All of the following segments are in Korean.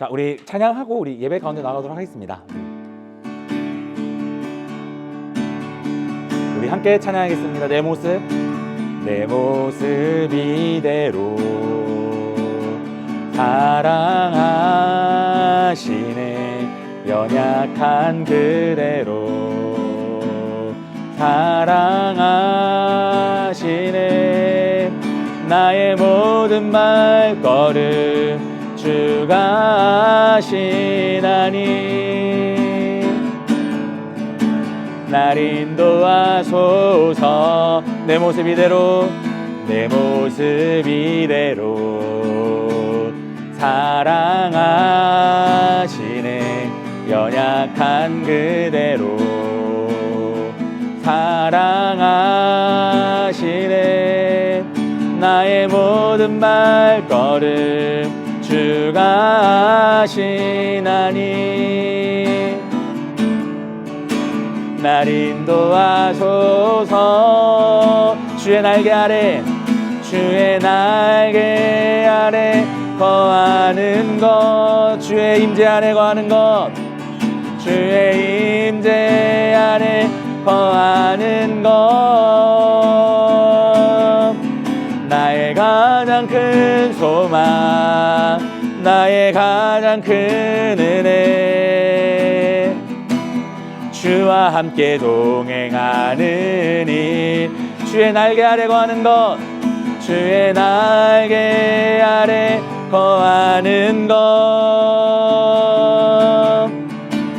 자, 우리 찬양하고 우리 예배 가운데 나가도록 하겠습니다. 우리 함께 찬양하겠습니다. 내 모습 이대로 사랑하시네. 연약한 그대로 사랑하시네. 나의 모든 말걸음 주가 하시나니 날 인도하소서. 내 모습 이대로 사랑하시네. 연약한 그대로 사랑하시네. 나의 모든 발걸음 주가 하시나니 날 인도하소서. 주의 날개 아래 거하는 것, 주의 임재 안에 거하는 것, 주의 임재 안에 거하는 것. 나의 가장 큰 소망, 나의 가장 큰 은혜, 주와 함께 동행하는 일. 주의 날개 아래 거하는 것, 주의 날개 아래 거하는 것,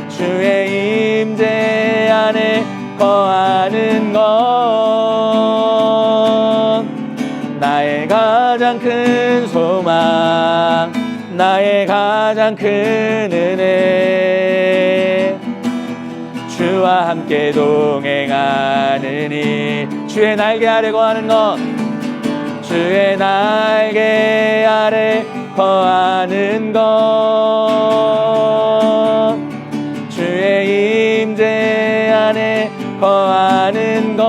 주의 임재 안에 거하는 것. 나의 가장 큰 소망, 나의 가장 큰 은혜, 주와 함께 동행하는 일. 주의 날개 아래 거하는 것, 주의 날개 아래 거하는 것, 주의 임재 안에 거하는 것.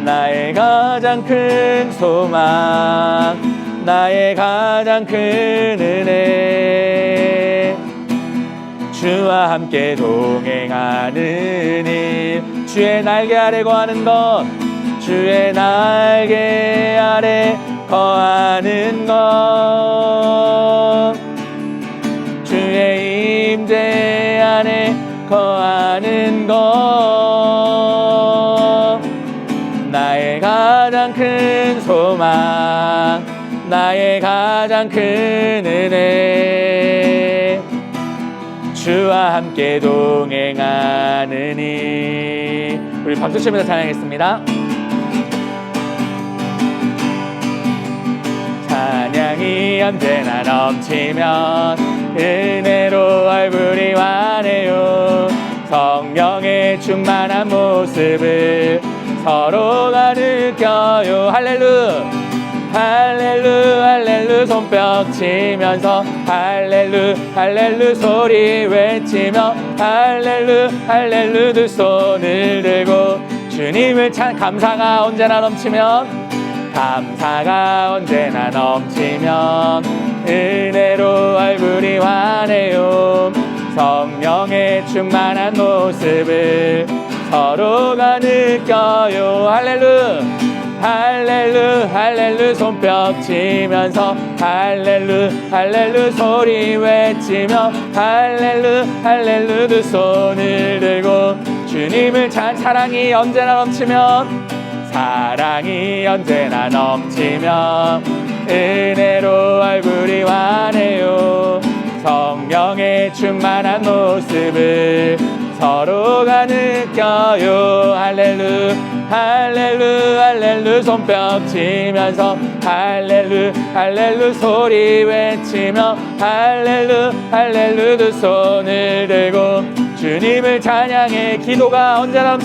나의 가장 큰 소망, 나의 가장 큰 은혜, 주와 함께 동행하는 일. 주의 날개 아래 거하는 것, 주의 날개 아래 거하는 것, 주의 임재 안에 거하는 것. 나의 가장 큰 소망, 나의 가장 큰 은혜, 주와 함께 동행하는 일. 우리 박수 치면서 찬양하겠습니다. 찬양이 언제나 넘치면 은혜로 얼굴이 환해요. 성령의 충만한 모습을 서로가 느껴요. 할렐루 할렐루 할렐루 손뼉 치면서 할렐루 할렐루 소리 외치며 할렐루 할렐루 두 손을 들고 주님을 감사가 언제나 넘치면 감사가 언제나 넘치면 은혜로 얼굴이 환해요. 성령의 충만한 모습을 서로가 느껴요. 할렐루 할렐루 할렐루 손뼉 치면서 할렐루 할렐루 소리 외치며 할렐루 할렐루 두 손을 들고 주님을 사랑이 언제나 넘치면 사랑이 언제나 넘치면 은혜로 얼굴이 환해요. 성령의 충만한 모습을 서로가 느껴요. 할렐루 할렐루 할렐루 손뼉 치면서 할렐루 할렐루 소리 외치며 할렐루 할렐루 두 손을 들고 주님을 찬양해. 기도가 언제나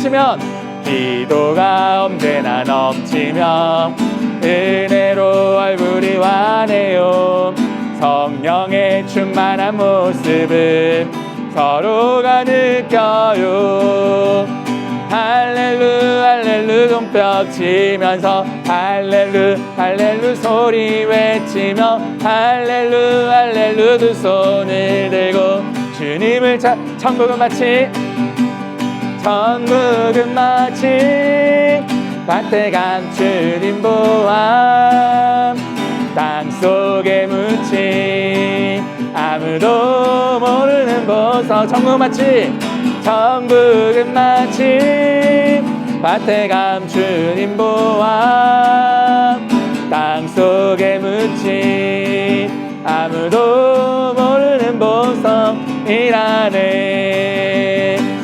넘치면 은혜로 얼굴이 환해요. 성령의 충만한 모습을 서로가 느껴요. 할렐루 할렐루 손뼉 치면서 할렐루 할렐루 소리 외치며 할렐루 할렐루 두 손을 들고 주님을 천국은 마치 밭에 감추린 보암 땅속에 묻힌 아무도 모르는 보석 천국은 마치 밭에 감추린 보암 땅속에 묻힌 아무도 모르는 보석이라네.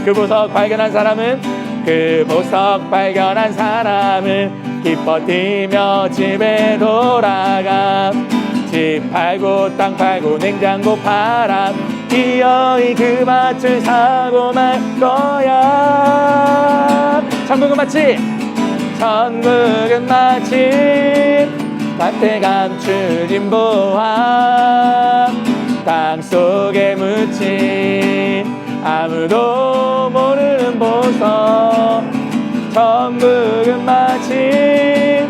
그 보석 발견한 사람은 기뻐 뛰며 집에 돌아가 집 팔고 땅 팔고 냉장고 팔아 기어이 그 밭을 사고 말 거야. 천국은 마치 밭에 감추진 보암 땅속에 묻힌 아무도 모르는 보석 천국은 마치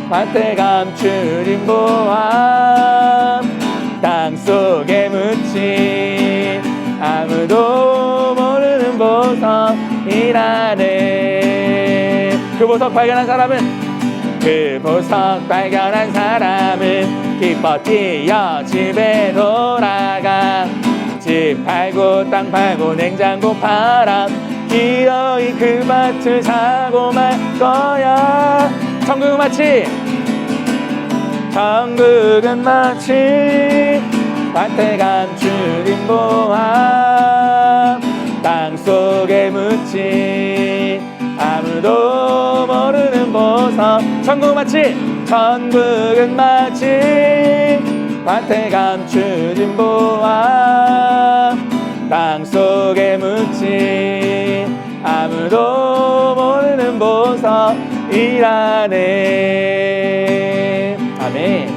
밭에 감추진 보암 땅속에 묻힌 아무도 모르는 보석이라네. 그 보석 발견한 사람은 기뻐 뛰어 집에 돌아가 집 팔고 땅 팔고 냉장고 팔아 기어이 그 밭을 사고 말 거야. 천국은 마치 밭에 감추린 보암 땅속에 묻힌 아무도 모르는 보석 천국은 마치 밭에 감추진 보암 땅속에 묻힌 아무도 모르는 보석이라네. 아멘.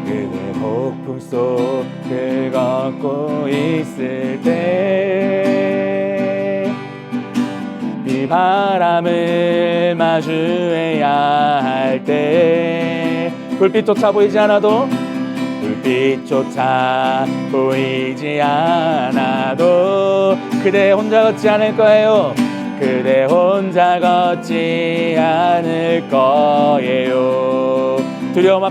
그대 폭풍 속을 걷고 있을 때 비바람을 마주해야 할 때 불빛조차 보이지 않아도 그대 혼자 걷지 않을 거예요. 그대 혼자 걷지 않을 거예요. 두려움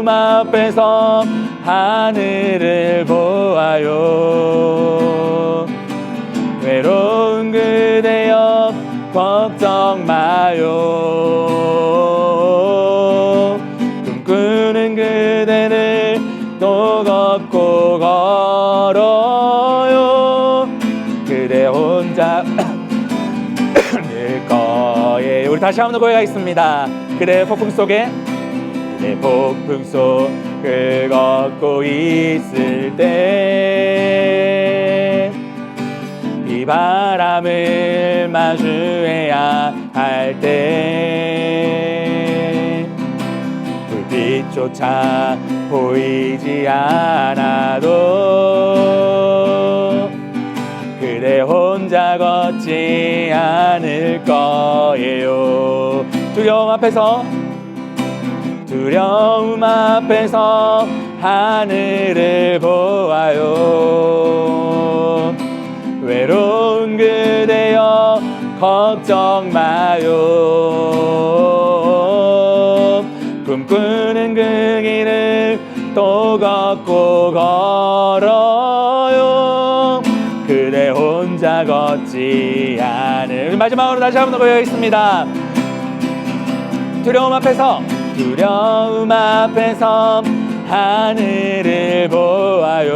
앞에서 하늘을 보아요. 외로운 그대여 걱정 마요. 꿈꾸는 그대를 또 걷고 걸어요. 그대 혼자 늘 거예요. 우리 다시 한번 고백하겠습니다. 그대 폭풍 속을 걷고 있을 때 비바람을 마주해야 할 때 불빛조차 보이지 않아도 그대 혼자 걷지 않을 거예요. 두려움 앞에서 하늘을 보아요. 외로운 그대여 걱정 마요. 꿈꾸는 그 길을 또 걷고 걸어요. 그대 혼자 걷지 않을. 마지막으로 다시 한번 고백하겠습니다. 두려움 앞에서 하늘을 보아요.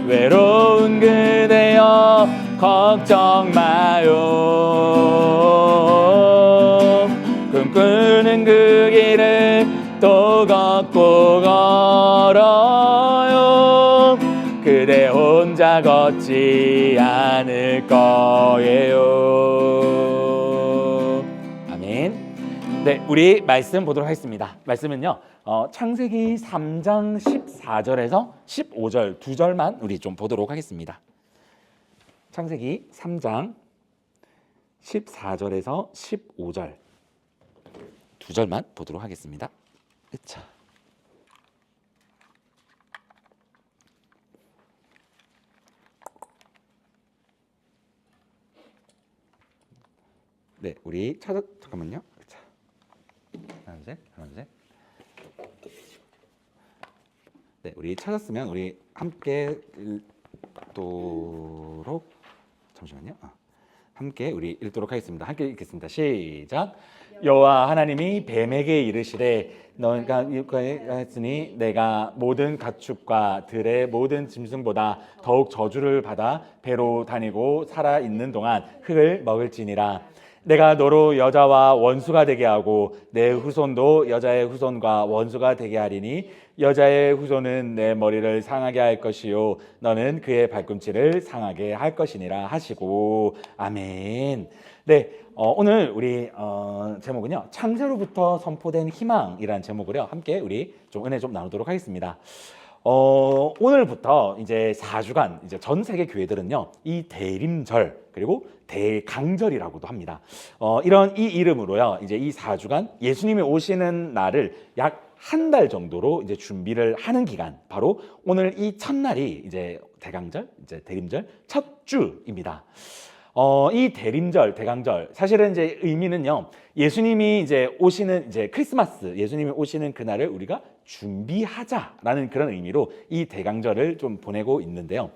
외로운 그대여 걱정 마요. 꿈꾸는 그 길을 또 걷고 걸어요. 그대 혼자 걷지 않을 거예요. 아멘. 네, 우리 말씀 보도록 하겠습니다. 말씀은요, 창세기 3장 14절에서 15절 두 절만 우리 좀 보도록 하겠습니다. 창세기 3장 14절에서 15절 두 절만 보도록 하겠습니다. 으차. 네, 우리 잠깐만요. 자, 하나, 둘, 셋. 네, 우리 찾았으면 우리 함께 읽도록 잠시만요. 함께 우리 읽도록 하겠습니다. 함께 읽겠습니다. 시작. 여호와 하나님이 뱀에게 이르시되 너가 했으니 내가 모든 가축과 들의 모든 짐승보다 더욱 저주를 받아 배로 다니고 살아 있는 동안 흙을 먹을지니라. 내가 너로 여자와 원수가 되게 하고 내 후손도 여자의 후손과 원수가 되게 하리니 여자의 후손은 내 머리를 상하게 할 것이요 너는 그의 발꿈치를 상하게 할 것이니라 하시고 아멘. 네, 오늘 우리 제목은요 창세로부터 선포된 희망이라는 제목으로 함께 우리 좀 은혜 좀 나누도록 하겠습니다. 오늘부터 이제 4주간 이제 전 세계 교회들은요 이 대림절 그리고 대강절이라고도 합니다. 이런 이 이름으로요 이제 이 4주간 예수님이 오시는 날을 약 한 달 정도로 이제 준비를 하는 기간, 바로 오늘 이 첫날이 이제 대강절, 이제 대림절 첫 주입니다. 이 대림절, 대강절 사실은 이제 의미는요 예수님이 이제 오시는 이제 크리스마스, 예수님이 오시는 그날을 우리가 준비하자라는 그런 의미로 이 대강절을 좀 보내고 있는데요.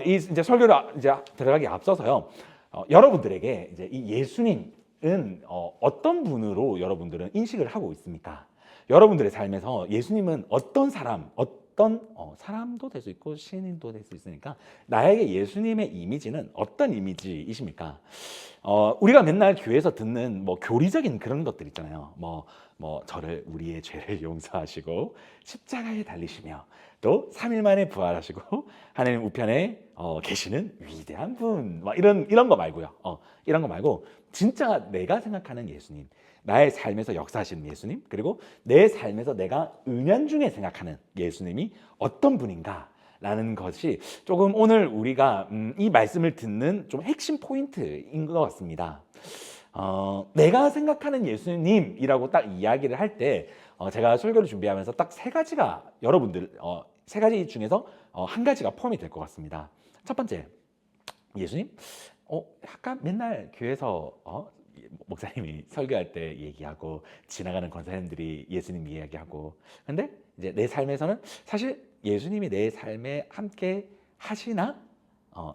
이 이제 설교를 이제 들어가기 앞서서요 여러분들에게 이제 이 예수님은 어떤 분으로 여러분들은 인식을 하고 있습니까? 여러분들의 삶에서 예수님은 어떤 사람, 어떤 사람도 될 수 있고 신인도 될 수 있으니까 나에게 예수님의 이미지는 어떤 이미지이십니까? 우리가 맨날 교회에서 듣는 뭐 교리적인 그런 것들 있잖아요. 뭐 저를 우리의 죄를 용서하시고 십자가에 달리시며 또 3일 만에 부활하시고 하나님 우편에 계시는 위대한 분, 막 이런 거 말고요. 이런 거 말고 진짜 내가 생각하는 예수님, 나의 삶에서 역사하시는 예수님, 그리고 내 삶에서 내가 은연중에 생각하는 예수님이 어떤 분인가 라는 것이 조금 오늘 우리가 이 말씀을 듣는 좀 핵심 포인트인 것 같습니다. 내가 생각하는 예수님이라고 딱 이야기를 할 때 제가 설교를 준비하면서 딱 세 가지가 여러분들 세 가지 중에서 한 가지가 포함이 될 것 같습니다. 첫 번째, 예수님? 약간 맨날 교회에서 목사님이 설교할 때 얘기하고 지나가는 권사님들이 예수님 이야기하고, 근데 이제 내 삶에서는 사실 예수님이 내 삶에 함께 하시나?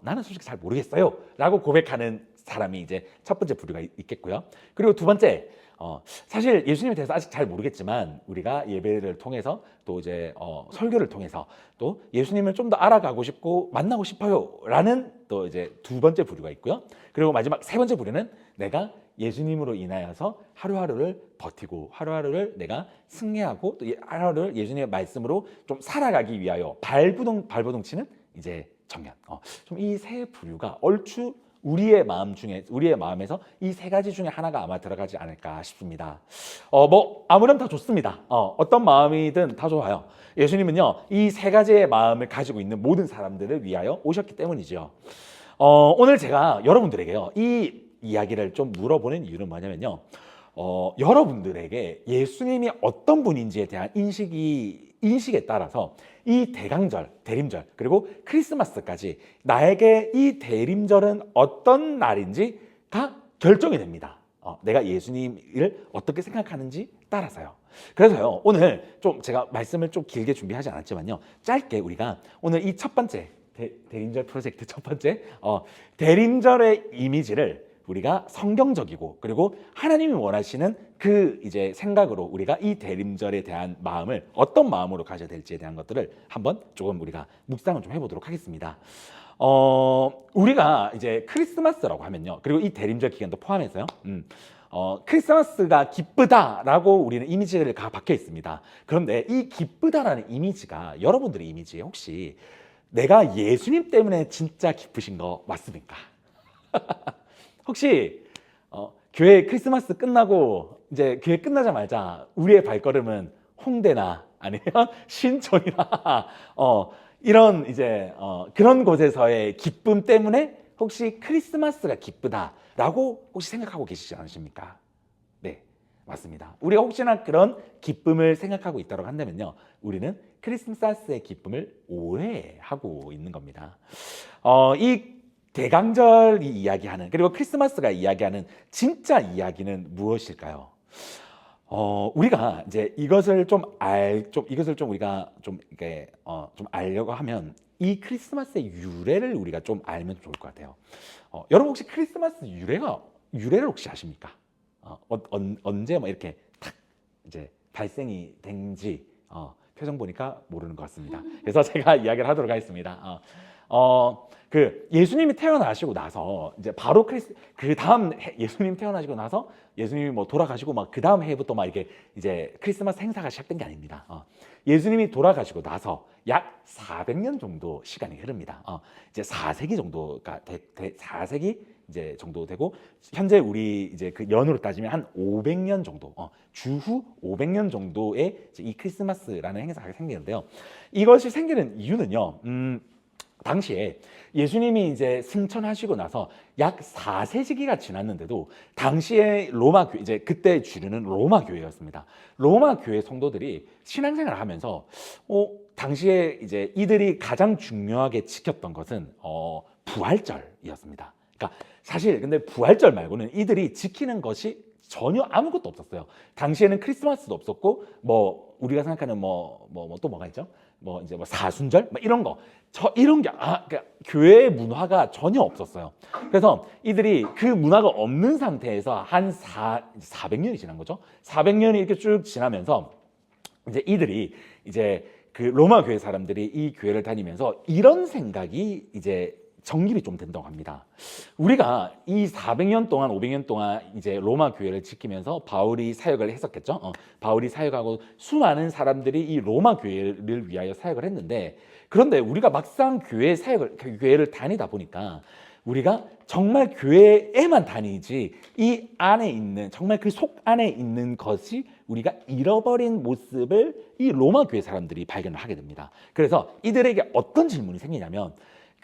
나는 솔직히 잘 모르겠어요 라고 고백하는 사람이 이제 첫 번째 부류가 있겠고요. 그리고 두 번째, 사실 예수님에 대해서 아직 잘 모르겠지만 우리가 예배를 통해서 또 이제 설교를 통해서 또 예수님을 좀 더 알아가고 싶고 만나고 싶어요 라는 또 이제 두 번째 부류가 있고요. 그리고 마지막 세 번째 부류는 내가 예수님으로 인하여서 하루하루를 버티고 하루하루를 내가 승리하고 또 하루하루를 예수님의 말씀으로 좀 살아가기 위하여 발버둥 치는 이제 청년. 좀 이 세 부류가 얼추 우리의 마음에서 이 세 가지 중에 하나가 아마 들어가지 않을까 싶습니다. 뭐 아무렴 다 좋습니다. 어떤 마음이든 다 좋아요. 예수님은요 이 세 가지의 마음을 가지고 있는 모든 사람들을 위하여 오셨기 때문이죠. 오늘 제가 여러분들에게요 이 이야기를 좀 물어보는 이유는 뭐냐면요, 여러분들에게 예수님이 어떤 분인지에 대한 인식에 따라서 이 대강절, 대림절 그리고 크리스마스까지 나에게 이 대림절은 어떤 날인지가 결정이 됩니다. 내가 예수님을 어떻게 생각하는지 따라서요. 그래서요 오늘 좀 제가 말씀을 좀 길게 준비하지 않았지만요 짧게 우리가 오늘 이 첫 번째 대림절 프로젝트 첫 번째 대림절의 이미지를 우리가 성경적이고 그리고 하나님이 원하시는 그 이제 생각으로 우리가 이 대림절에 대한 마음을 어떤 마음으로 가져야 될지에 대한 것들을 한번 조금 우리가 묵상을 좀 해보도록 하겠습니다. 우리가 이제 크리스마스라고 하면요, 그리고 이 대림절 기간도 포함해서요, 크리스마스가 기쁘다라고 우리는 이미지가 박혀 있습니다. 그런데 이 기쁘다라는 이미지가 여러분들의 이미지에 혹시 내가 예수님 때문에 진짜 기쁘신 거 맞습니까? 혹시 교회 크리스마스 끝나고 이제 교회 끝나자마자 우리의 발걸음은 홍대나 아니면 신촌이나 이런 이제 그런 곳에서의 기쁨 때문에 혹시 크리스마스가 기쁘다라고 혹시 생각하고 계시지 않으십니까? 네, 맞습니다. 우리가 혹시나 그런 기쁨을 생각하고 있다고 한다면요, 우리는 크리스마스의 기쁨을 오해하고 있는 겁니다. 이 대강절이 이야기하는, 그리고 크리스마스가 이야기하는 진짜 이야기는 무엇일까요? 우리가 이제 이것을 이것을 좀 우리가 좀 이렇게 좀 알려고 하면 이 크리스마스의 유래를 우리가 좀 알면 좋을 것 같아요. 여러분 혹시 크리스마스 유래를 혹시 아십니까? 언제 뭐 이렇게 탁 이제 발생이 된지 표정 보니까 모르는 것 같습니다. 그래서 제가 이야기를 하도록 하겠습니다. 그 예수님이 태어나시고 나서 이제 바로 그 다음 예수님 태어나시고 나서 예수님이 뭐 돌아가시고 막 그 다음 해부터 막 이렇게 이제 크리스마스 행사가 시작된 게 아닙니다. 예수님이 돌아가시고 나서 약 400년 정도 시간이 흐릅니다. 이제 4세기 정도가 4세기 이제 정도 되고, 현재 우리 이제 그 연으로 따지면 한 500년 정도, 주후 500년 정도의 이 크리스마스라는 행사가 생기는데요. 이것이 생기는 이유는요, 당시에 예수님이 이제 승천하시고 나서 약 4세기가 지났는데도 당시에 로마 교회, 이제 그때 주류는 로마 교회였습니다. 로마 교회 성도들이 신앙생활을 하면서 당시에 이제 이들이 가장 중요하게 지켰던 것은 부활절이었습니다. 그러니까 사실 근데 부활절 말고는 이들이 지키는 것이 전혀 아무것도 없었어요. 당시에는 크리스마스도 없었고, 뭐 우리가 생각하는 또 뭐가 있죠? 뭐 이제 뭐 사순절 뭐 이런 거, 이런 게 그러니까 교회의 문화가 전혀 없었어요. 그래서 이들이 그 문화가 없는 상태에서 한 400년이 지난 거죠. 400년이 이렇게 쭉 지나면서 이제 이들이 이제 그 로마 교회 사람들이 이 교회를 다니면서 이런 생각이 이제 정립이 좀 된다고 합니다. 우리가 이 400년 동안 500년 동안 이제 로마 교회를 지키면서 바울이 사역을 했었겠죠. 바울이 사역하고 수많은 사람들이 이 로마 교회를 위하여 사역을 했는데, 그런데 우리가 막상 교회를 다니다 보니까 우리가 정말 교회에만 다니지 이 안에 있는, 정말 그 속 안에 있는 것이 우리가 잃어버린 모습을 이 로마 교회 사람들이 발견을 하게 됩니다. 그래서 이들에게 어떤 질문이 생기냐면,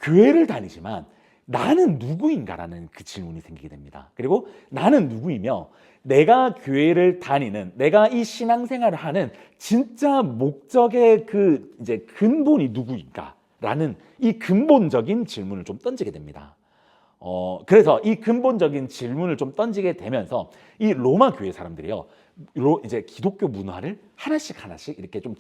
교회를 다니지만 나는 누구인가라는 그 질문이 생기게 됩니다. 그리고 나는 누구이며 내가 교회를 다니는, 내가 이 신앙생활을 하는 진짜 목적의 그 이제 근본이 누구인가라는 이 근본적인 질문을 좀 던지게 됩니다. 그래서 이 근본적인 질문을 좀 던지게 되면서 이 로마 교회 사람들이요, 이제 기독교 문화를 하나씩 이렇게 좀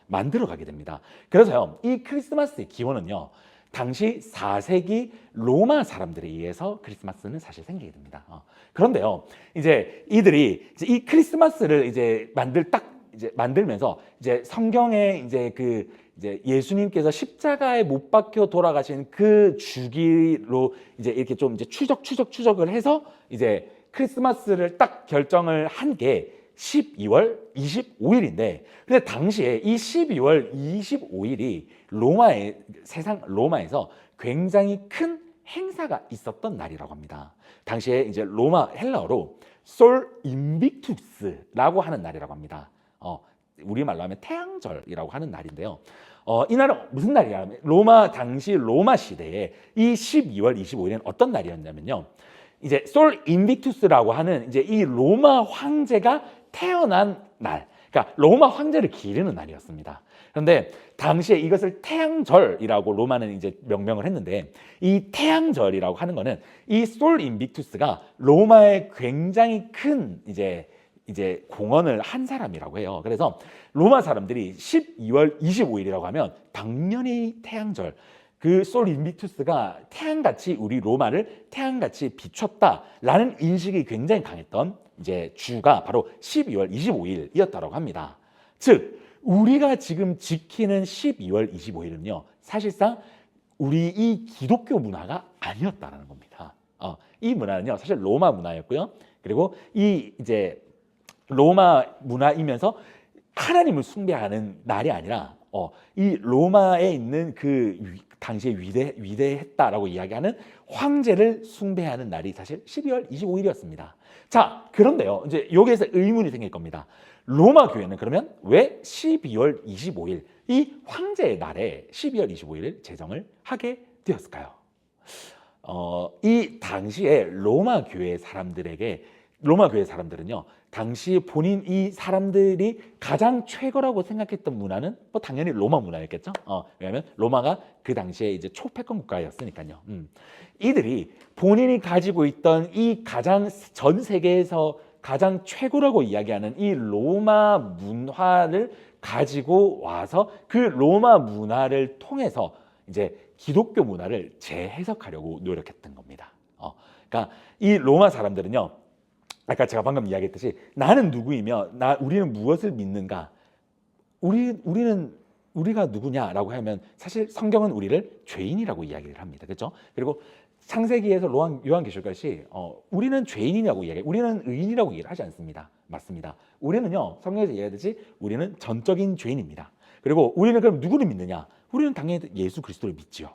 만들어 가게 됩니다. 그래서요, 이 크리스마스의 기원은요, 당시 4세기 로마 사람들에 의해서 크리스마스는 사실 생기게 됩니다. 그런데요, 이제 이들이 이제 이 크리스마스를 이제 만들면서 이제 성경에 이제 이제 예수님께서 십자가에 못 박혀 돌아가신 그 주기로 이제 이렇게 좀 이제 추적을 해서 이제 크리스마스를 딱 결정을 한 게 12월 25일인데, 근데 당시에 이 12월 25일이 로마에서 굉장히 큰 행사가 있었던 날이라고 합니다. 당시에 이제 헬라어로 솔 인빅투스라고 하는 날이라고 합니다. 우리말로 하면 태양절이라고 하는 날인데요. 이 날은 무슨 날이냐면, 당시 로마 시대에 이 12월 25일은 어떤 날이었냐면요, 이제 솔 인빅투스라고 하는 이제 이 로마 황제가 태어난 날, 그러니까 로마 황제를 기리는 날이었습니다. 그런데 당시에 이것을 태양절이라고 로마는 이제 명명을 했는데, 이 태양절이라고 하는 거는 이 솔 인빅투스가 로마에 굉장히 큰 이제 공헌을 한 사람이라고 해요. 그래서 로마 사람들이 12월 25일이라고 하면 당연히 태양절, 그 솔 인빅투스가 태양같이 우리 로마를 태양같이 비췄다라는 인식이 굉장히 강했던 이제 주가 바로 12월 25일이었다고 합니다. 즉 우리가 지금 지키는 12월 25일은요, 사실상 우리 이 기독교 문화가 아니었다는 겁니다. 이 문화는요, 사실 로마 문화였고요. 그리고 이 이제 로마 문화이면서 하나님을 숭배하는 날이 아니라 이 로마에 있는 그 당시에 위대했다라고 이야기하는 황제를 숭배하는 날이 사실 12월 25일이었습니다. 자, 그런데요. 이제 여기에서 의문이 생길 겁니다. 로마 교회는 그러면 왜 12월 25일 이 황제의 날에 12월 25일을 제정을 하게 되었을까요? 이 당시에 로마 교회 사람들은요, 당시 본인 이 사람들이 가장 최고라고 생각했던 문화는 뭐 당연히 로마 문화였겠죠. 왜냐하면 로마가 그 당시에 이제 초패권 국가였으니까요. 이들이 본인이 가지고 있던 이 가장 전 세계에서 가장 최고라고 이야기하는 이 로마 문화를 가지고 와서 그 로마 문화를 통해서 이제 기독교 문화를 재해석하려고 노력했던 겁니다. 그러니까 이 로마 사람들은요, 아까 제가 방금 이야기했듯이 나는 누구이며 우리는 무엇을 믿는가? 우리가 누구냐라고 하면 사실 성경은 우리를 죄인이라고 이야기를 합니다. 그렇죠? 그리고 창세기에서 요한계시록까지 우리는 죄인이라고 이야기해요. 우리는 의인이라고 얘기를 하지 않습니다. 맞습니다. 우리는요, 성경에서 이야기하듯이 우리는 전적인 죄인입니다. 그리고 우리는 그럼 누구를 믿느냐? 우리는 당연히 예수 그리스도를 믿지요.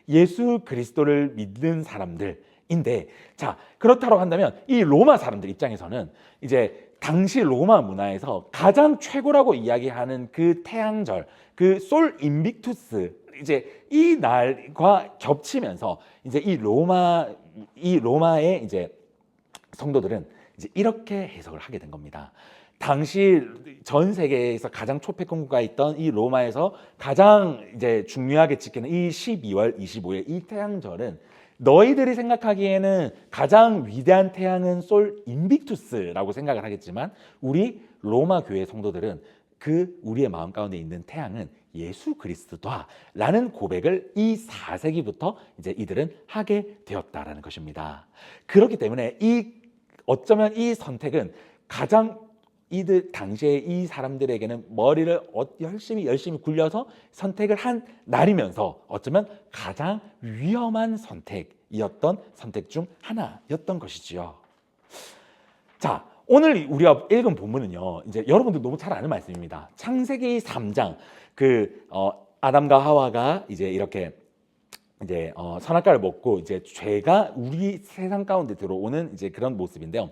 예수 그리스도를 믿는 사람들인데, 자, 그렇다고 한다면 이 로마 사람들 입장에서는 이제 당시 로마 문화에서 가장 최고라고 이야기하는 그 태양절, 그 솔 인빅투스, 이제 이 날과 겹치면서 이제 이 로마의 이제 성도들은 이제 이렇게 해석을 하게 된 겁니다. 당시 전 세계에서 가장 초패권 국가에 있던 이 로마에서 가장 이제 중요하게 지키는 이 12월 25일 이 태양절은 너희들이 생각하기에는 가장 위대한 태양은 솔 인빅투스라고 생각을 하겠지만 우리 로마 교회 성도들은 그 우리의 마음 가운데 있는 태양은 예수 그리스도다라는 고백을 이 4세기부터 이제 이들은 하게 되었다라는 것입니다. 그렇기 때문에 어쩌면 이 선택은 가장 이들 당시에 이 사람들에게는 머리를 열심히 굴려서 선택을 한 날이면서 어쩌면 가장 위험한 선택이었던 선택 중 하나였던 것이지요. 자, 오늘 우리가 읽은 본문은요, 이제 여러분들 너무 잘 아는 말씀입니다. 창세기 3장 아담과 하와가 이제 이렇게 이제 선악과를 먹고 이제 죄가 우리 세상 가운데 들어오는 이제 그런 모습인데요.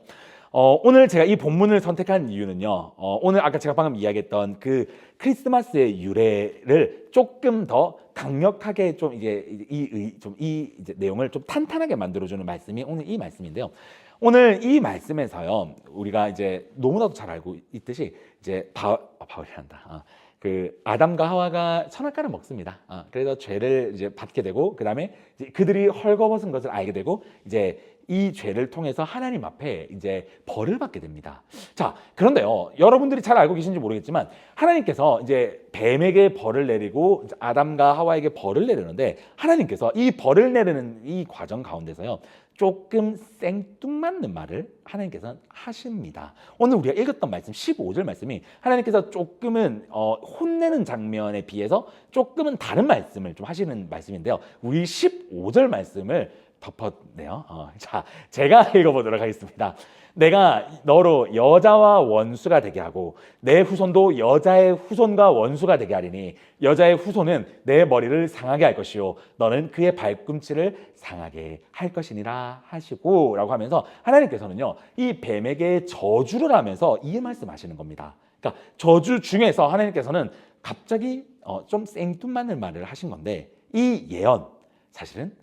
오늘 제가 이 본문을 선택한 이유는요. 오늘 아까 제가 방금 이야기했던 그 크리스마스의 유래를 조금 더 강력하게 좀 이제 이 내용을 좀 탄탄하게 만들어주는 말씀이 오늘 이 말씀인데요. 오늘 이 말씀에서요, 우리가 이제 너무나도 잘 알고 있듯이 이제 바울이란다. 그 아담과 하와가 선악과를 먹습니다. 그래서 죄를 이제 받게 되고, 그 다음에 그들이 헐거벗은 것을 알게 되고, 이제 이 죄를 통해서 하나님 앞에 이제 벌을 받게 됩니다. 자, 그런데요, 여러분들이 잘 알고 계신지 모르겠지만 하나님께서 이제 뱀에게 벌을 내리고 아담과 하와에게 벌을 내리는데, 하나님께서 이 벌을 내리는 이 과정 가운데서요, 조금 생뚱맞는 말을 하나님께서는 하십니다. 오늘 우리가 읽었던 말씀 15절 말씀이 하나님께서 조금은 혼내는 장면에 비해서 조금은 다른 말씀을 좀 하시는 말씀인데요. 우리 15절 말씀을 덮었네요. 자, 제가 읽어보도록 하겠습니다. 내가 너로 여자와 원수가 되게 하고 내 후손도 여자의 후손과 원수가 되게 하리니 여자의 후손은 내 머리를 상하게 할 것이요 너는 그의 발꿈치를 상하게 할 것이니라 하시고 라고 하면서 하나님께서는요, 이 뱀에게 저주를 하면서 이 말씀하시는 겁니다. 그러니까 저주 중에서 하나님께서는 갑자기 좀 생뚱맞는 말을 하신 건데, 이 예언 사실은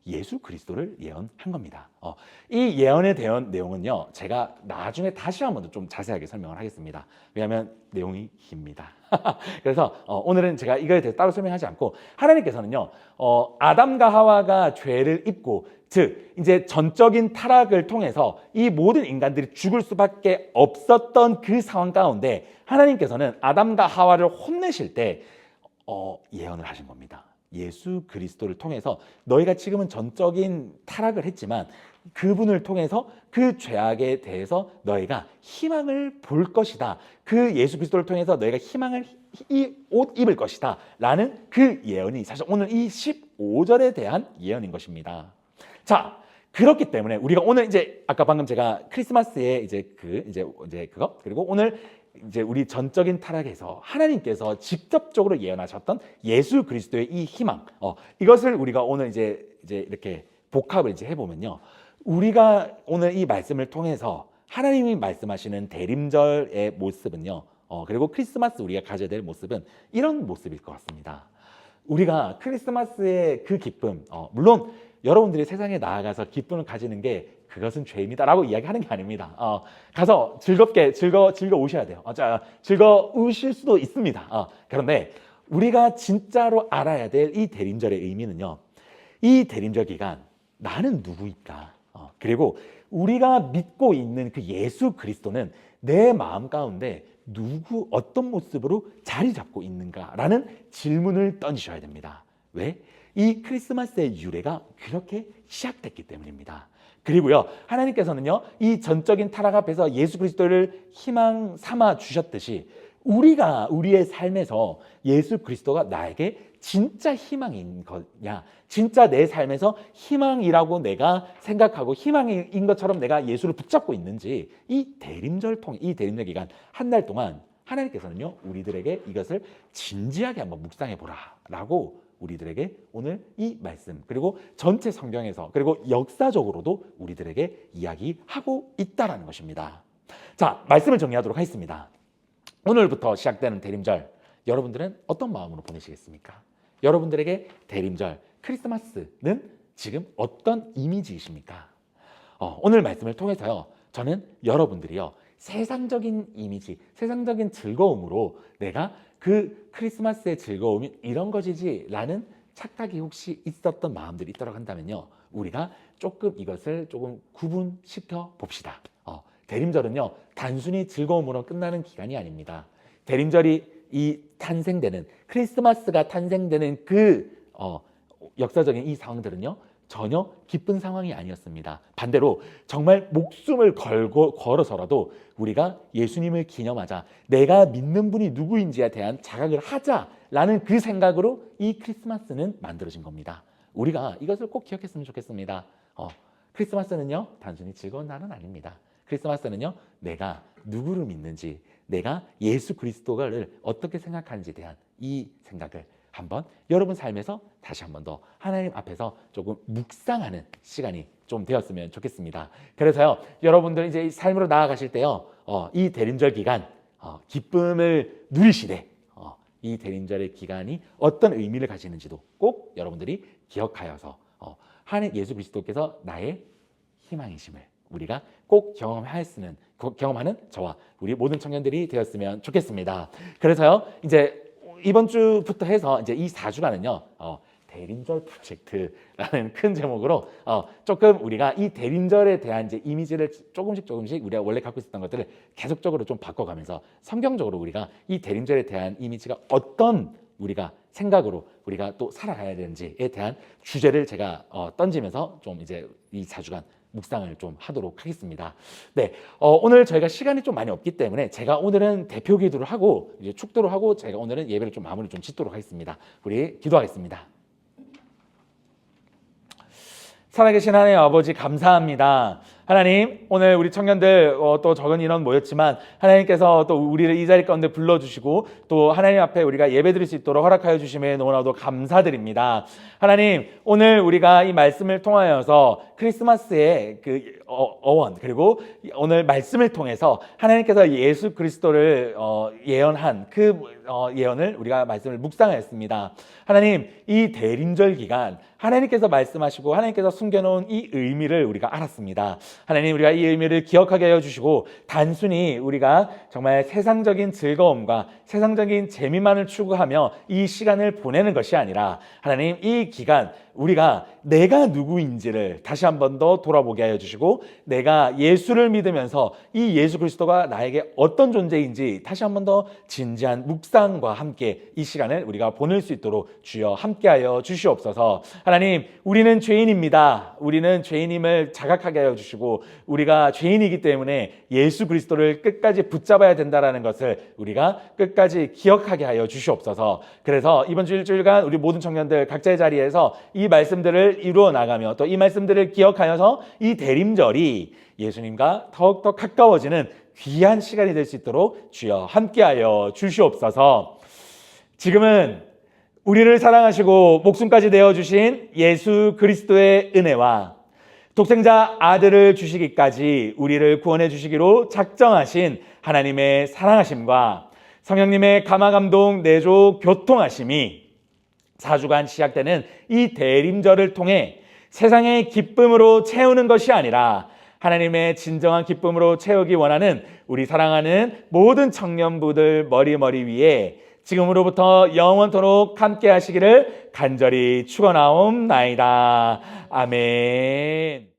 예수 그리스도를 예언한 겁니다. 이 예언에 대한 내용은요, 제가 나중에 다시 한번 좀 자세하게 설명을 하겠습니다. 왜냐하면 내용이 깁니다. 그래서 오늘은 제가 이거에 대해서 따로 설명하지 않고, 하나님께서는요, 아담과 하와가 죄를 입고, 즉 이제 전적인 타락을 통해서 이 모든 인간들이 죽을 수밖에 없었던 그 상황 가운데 하나님께서는 아담과 하와를 혼내실 때 예언을 하신 겁니다. 예수 그리스도를 통해서 너희가 지금은 전적인 타락을 했지만 그분을 통해서 그 죄악에 대해서 너희가 희망을 볼 것이다. 그 예수 그리스도를 통해서 너희가 희망을 옷 입을 것이다. 라는 그 예언이 사실 오늘 이 15절에 대한 예언인 것입니다. 자, 그렇기 때문에 우리가 오늘 이제 아까 방금 제가 크리스마스에 이제 그거 그리고 오늘 이제 우리 전적인 타락에서 하나님께서 직접적으로 예언하셨던 예수 그리스도의 이 희망, 이것을 우리가 오늘 이제 이렇게 복합을 이제 해보면요, 우리가 오늘 이 말씀을 통해서 하나님이 말씀하시는 대림절의 모습은요, 그리고 크리스마스 우리가 가져야 될 모습은 이런 모습일 것 같습니다. 우리가 크리스마스의 그 기쁨, 물론 여러분들이 세상에 나아가서 기쁨을 가지는 게 그것은 죄입니다라고 이야기하는 게 아닙니다. 가서 즐거우셔야 돼요. 즐거우실 수도 있습니다. 그런데 우리가 진짜로 알아야 될 이 대림절의 의미는요, 이 대림절 기간 나는 누구일까? 그리고 우리가 믿고 있는 그 예수 그리스도는 내 마음 가운데 어떤 모습으로 자리 잡고 있는가라는 질문을 던지셔야 됩니다. 왜? 이 크리스마스의 유래가 그렇게 시작됐기 때문입니다. 그리고요, 하나님께서는요, 이 전적인 타락 앞에서 예수 그리스도를 희망 삼아 주셨듯이 우리가 우리의 삶에서 예수 그리스도가 나에게 진짜 희망인 거냐, 진짜 내 삶에서 희망이라고 내가 생각하고 희망인 것처럼 내가 예수를 붙잡고 있는지, 이 대림절 기간 한 달 동안 하나님께서는요, 우리들에게 이것을 진지하게 한번 묵상해 보라라고 우리들에게 오늘 이 말씀, 그리고 전체 성경에서, 그리고 역사적으로도 우리들에게 이야기하고 있다라는 것입니다. 자, 말씀을 정리하도록 하겠습니다. 오늘부터 시작되는 대림절, 여러분들은 어떤 마음으로 보내시겠습니까? 여러분들에게 대림절, 크리스마스는 지금 어떤 이미지이십니까? 오늘 말씀을 통해서요, 저는 여러분들이요, 세상적인 이미지, 세상적인 즐거움으로 내가 그 크리스마스의 즐거움이 이런 것이지 라는 착각이 혹시 있었던 마음들이 있도록 한다면요, 우리가 이것을 조금 구분시켜 봅시다. 대림절은요, 단순히 즐거움으로 끝나는 기간이 아닙니다. 대림절이 탄생되는, 크리스마스가 탄생되는 그 역사적인 이 상황들은요, 전혀 기쁜 상황이 아니었습니다. 반대로 정말 목숨을 걸어서라도 우리가 예수님을 기념하자, 내가 믿는 분이 누구인지에 대한 자각을 하자라는 그 생각으로 이 크리스마스는 만들어진 겁니다. 우리가 이것을 꼭 기억했으면 좋겠습니다. 크리스마스는요, 단순히 즐거운 날은 아닙니다. 크리스마스는요, 내가 누구를 믿는지, 내가 예수 그리스도를 어떻게 생각하는지에 대한 이 생각을 한번 여러분 삶에서 다시 한번 더 하나님 앞에서 조금 묵상하는 시간이 좀 되었으면 좋겠습니다. 그래서요, 여러분들 이제 삶으로 나아가실 때요, 이 대림절 기간 기쁨을 누리시되 이 대림절의 기간이 어떤 의미를 가지는지도 꼭 여러분들이 기억하여서 하나님 예수 그리스도께서 나의 희망이심을 우리가 꼭 경험하는 저와 우리 모든 청년들이 되었으면 좋겠습니다. 그래서요, 이제 이번 주부터 해서 이제 이 4주간은요, 대림절 프로젝트라는 큰 제목으로 조금 우리가 이 대림절에 대한 이제 이미지를 조금씩 우리가 원래 갖고 있었던 것들을 계속적으로 좀 바꿔가면서 성경적으로 우리가 이 대림절에 대한 이미지가 어떤 우리가 생각으로 우리가 또 살아가야 되는지에 대한 주제를 제가 던지면서 좀 이제 이 4주간 묵상을 좀 하도록 하겠습니다. 네, 오늘 저희가 시간이 좀 많이 없기 때문에 제가 오늘은 대표 기도를 하고 이제 축도를 하고 제가 오늘은 예배를 좀 마무리 좀 짓도록 하겠습니다. 우리 기도하겠습니다. 살아계신 하나님 아버지, 감사합니다. 하나님, 오늘 우리 청년들 또 적은 인원 모였지만 하나님께서 또 우리를 이 자리 가운데 불러주시고 또 하나님 앞에 우리가 예배드릴 수 있도록 허락하여 주심에 너무나도 감사드립니다. 하나님, 오늘 우리가 이 말씀을 통하여서 크리스마스의 그 어원, 그리고 오늘 말씀을 통해서 하나님께서 예수 그리스도를 예언한 그 예언을 우리가 말씀을 묵상하였습니다. 하나님, 이 대림절 기간 하나님께서 말씀하시고 하나님께서 숨겨놓은 이 의미를 우리가 알았습니다. 하나님, 우리가 이 의미를 기억하게 하여 주시고 단순히 우리가 정말 세상적인 즐거움과 세상적인 재미만을 추구하며 이 시간을 보내는 것이 아니라 하나님, 이 기간 우리가 내가 누구인지를 다시 한 번 더 돌아보게 하여 주시고 내가 예수를 믿으면서 이 예수 그리스도가 나에게 어떤 존재인지 다시 한 번 더 진지한 묵상과 함께 이 시간을 우리가 보낼 수 있도록 주여 함께하여 주시옵소서. 하나님, 우리는 죄인입니다. 우리는 죄인임을 자각하게 하여 주시고 우리가 죄인이기 때문에 예수 그리스도를 끝까지 붙잡아야 된다는 것을 우리가 끝까지 기억하게 하여 주시옵소서. 그래서 이번 주 일주일간 우리 모든 청년들 각자의 자리에서 이 말씀들을 이루어 나가며 또 이 말씀들을 기억하여서 이 대림절이 예수님과 더욱더 가까워지는 귀한 시간이 될 수 있도록 주여 함께하여 주시옵소서. 지금은 우리를 사랑하시고 목숨까지 내어주신 예수 그리스도의 은혜와 독생자 아들을 주시기까지 우리를 구원해 주시기로 작정하신 하나님의 사랑하심과 성령님의 감화감동 내조 교통하심이 4주간 시작되는 이 대림절을 통해 세상의 기쁨으로 채우는 것이 아니라 하나님의 진정한 기쁨으로 채우기 원하는 우리 사랑하는 모든 청년부들 머리 위에 지금으로부터 영원토록 함께 하시기를 간절히 축원하옵나이다. 아멘.